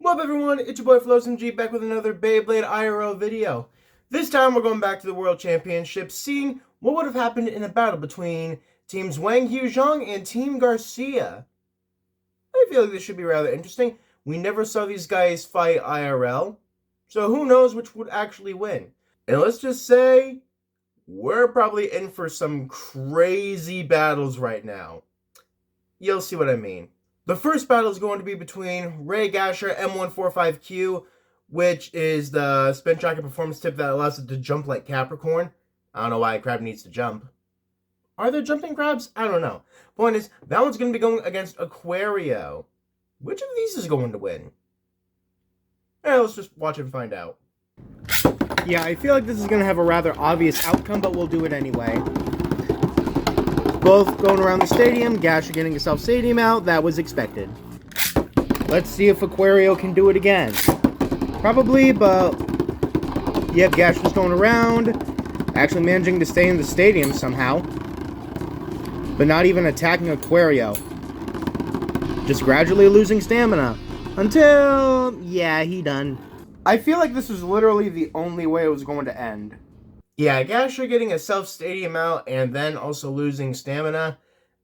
What up everyone, it's your boy Floz back with another Beyblade IRL video. This time we're going back to the World Championship, seeing what would have happened in a battle between teams Wang, Zhong, and Team Garcia. I feel like this should be rather interesting. We never saw these guys fight IRL, so who knows which would actually win. And let's just say, we're probably in for some crazy battles right now. You'll see what I mean. The first battle is going to be between Ray Gasher M145Q, which is the spin tracker performance tip that allows it to jump like Capricorn. I don't know why a crab needs to jump. Are there jumping crabs? I don't know. Point is, that one's going to be going against Aquario. Which of these is going to win? Let's just watch and find out. Yeah, I feel like this is going to have a rather obvious outcome, but we'll do it anyway. Both going around the stadium, Gasher getting a self-stadium out, that was expected. Let's see if Aquario can do it again. Probably, but... Yep, Gasher's going around, actually managing to stay in the stadium somehow. But not even attacking Aquario. Just gradually losing stamina. Until... yeah, he done. I feel like this was literally the only way it was going to end. Yeah, Gasher getting a self-stadium out and then also losing stamina.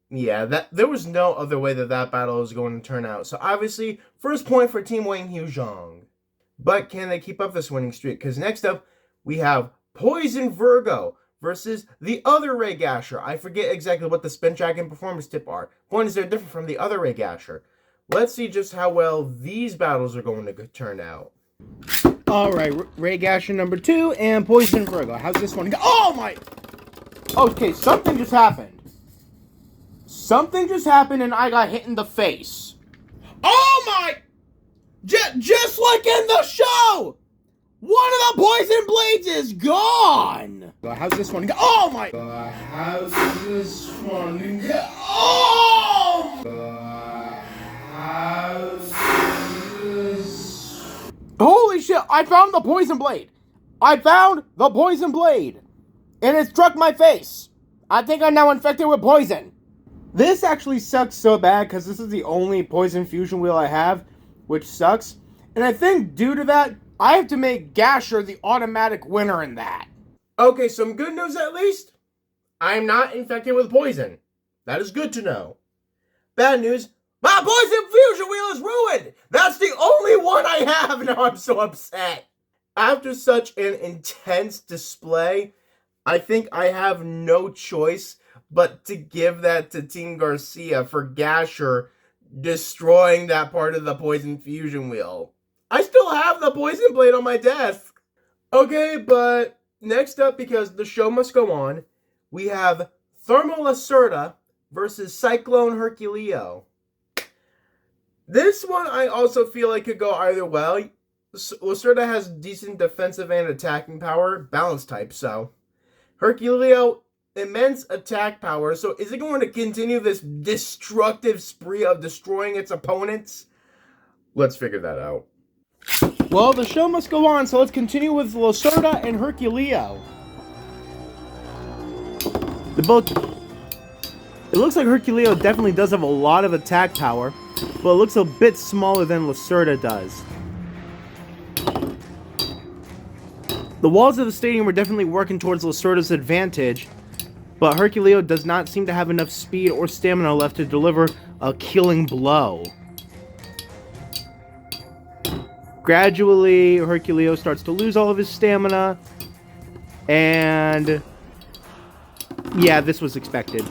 Yeah, there was no other way that battle was going to turn out. So obviously, first point for Team Wang Zhong. But can they keep up this winning streak? Because next up, we have Poison Virgo versus the other Ray Gasher. I forget exactly what the spin track and performance tip are. Point is, they're different from the other Ray Gasher. Let's see just how well these battles are going to turn out. Alright, Ray Gasher number 2 and Poison Virgo. How's this one go? Oh my! Okay, something just happened. Something just happened and I got hit in the face. Oh my! Just like in the show! One of the poison blades is gone! How's this one go? Oh my! How's this one go? Oh! How's this... Holy shit, I found the poison blade! I found the poison blade! And it struck my face! I think I'm now infected with poison. This actually sucks so bad because this is the only poison fusion wheel I have, which sucks. And I think due to that, I have to make Gasher the automatic winner in that. Okay, some good news at least. I'm not infected with poison. That is good to know. Bad news. My poison fusion wheel is ruined! That's the only one I have! Now I'm so upset. After such an intense display, I think I have no choice but to give that to Team Garcia for Gasher destroying that part of the poison fusion wheel. I still have the poison blade on my desk. Okay, but next up, because the show must go on, we have Thermal Lacerda versus Cyclone Herculeo. This one I also feel like could go either way. Lacerda has decent defensive and attacking power, balance type, so. Herculeo, immense attack power, so is it going to continue this destructive spree of destroying its opponents? Let's figure that out. Well, the show must go on, so let's continue with Lacerda and Herculeo. It looks like Herculeo definitely does have a lot of attack power, but it looks a bit smaller than Lacerda does. The walls of the stadium are definitely working towards Lacerda's advantage, but Herculeo does not seem to have enough speed or stamina left to deliver a killing blow. Gradually, Herculeo starts to lose all of his stamina, and yeah, this was expected.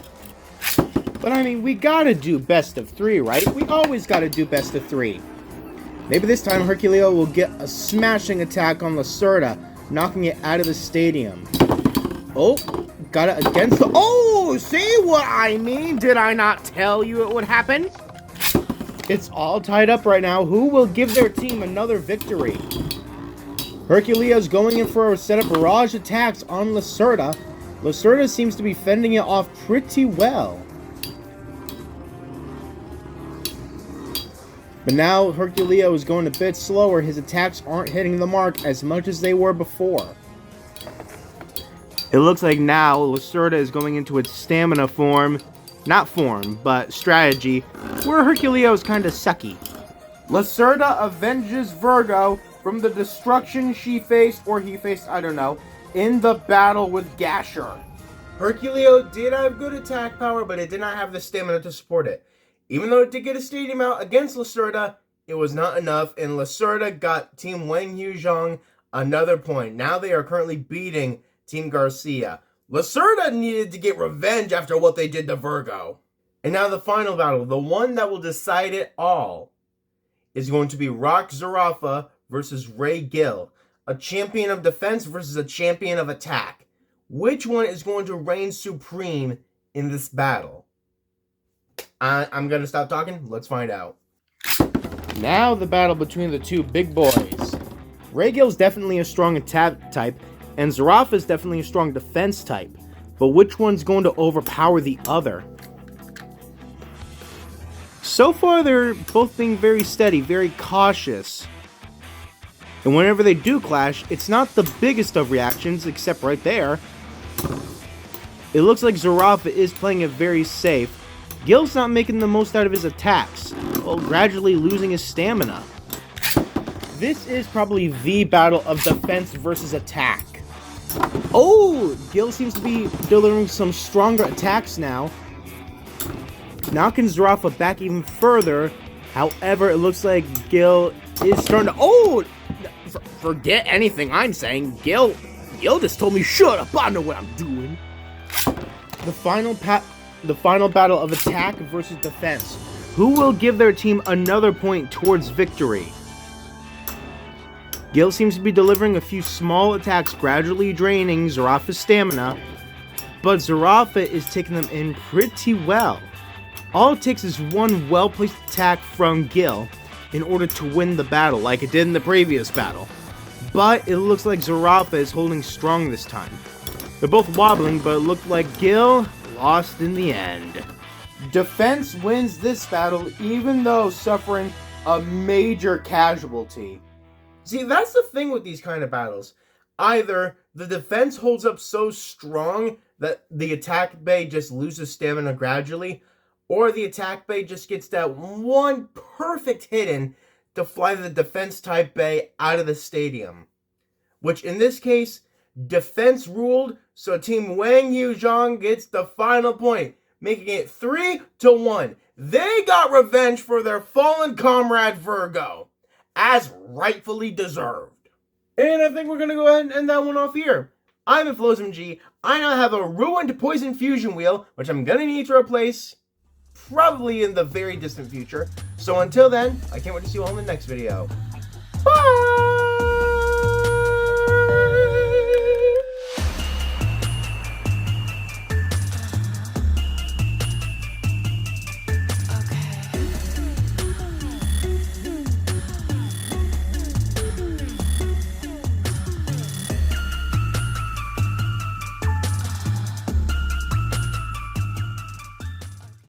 But I mean, we gotta do best of 3, right? We always gotta do best of 3. Maybe this time Herculeo will get a smashing attack on Lacerda, knocking it out of the stadium. Oh, got it against the... Oh, see what I mean? Did I not tell you it would happen? It's all tied up right now. Who will give their team another victory? Herculeo's going in for a set of barrage attacks on Lacerda. Lacerda seems to be fending it off pretty well. But now Herculeo is going a bit slower. His attacks aren't hitting the mark as much as they were before. It looks like now Lacerda is going into its stamina form. Not form, but strategy, where Herculeo is kind of sucky. Lacerda avenges Virgo from the destruction she faced, or he faced, I don't know, in the battle with Gasher. Herculeo did have good attack power, but it did not have the stamina to support it. Even though it did get a stadium out against Lacerda, it was not enough, and Lacerda got Team Wang Zhong another point. Now they are currently beating Team Garcia. Lacerda needed to get revenge after what they did to Virgo. And now the final battle, the one that will decide it all, is going to be Rock Zarafa versus Ray Gill, a champion of defense versus a champion of attack. Which one is going to reign supreme in this battle? I'm going to stop talking. Let's find out. Now the battle between the two big boys. Ray Gill's definitely a strong attack type, and Zarafa is definitely a strong defense type. But which one's going to overpower the other? So far, they're both being very steady, very cautious. And whenever they do clash, it's not the biggest of reactions, except right there. It looks like Zarafa is playing it very safe. Gill's not making the most out of his attacks, while gradually losing his stamina. This is probably the battle of defense versus attack. Oh, Gill seems to be delivering some stronger attacks now. Knocking Zarafa back even further. However, it looks like Gill is starting to... Oh! Forget anything I'm saying. Gill just told me, shut up, I know what I'm doing. The final battle of attack versus defense. Who will give their team another point towards victory? Gill seems to be delivering a few small attacks, gradually draining Zarafa's stamina. But Zarafa is taking them in pretty well. All it takes is one well-placed attack from Gill in order to win the battle, like it did in the previous battle. But it looks like Zarafa is holding strong this time. They're both wobbling, but it looked like Gill lost in the end. Defense wins this battle, even though suffering a major casualty. See, that's the thing with these kind of battles. Either the defense holds up so strong that the attack bay just loses stamina gradually, or the attack bay just gets that one perfect hit in to fly the defense type bay out of the stadium. Which in this case, defense ruled, so Team Wang Zhong gets the final point, making it 3-1. They got revenge for their fallen comrade Virgo, as rightfully deserved. And I think we're going to go ahead and end that one off here. I'm in Floz MG. I now have a ruined poison fusion wheel, which I'm going to need to replace probably in the very distant future. So until then, I can't wait to see you all in the next video. Bye!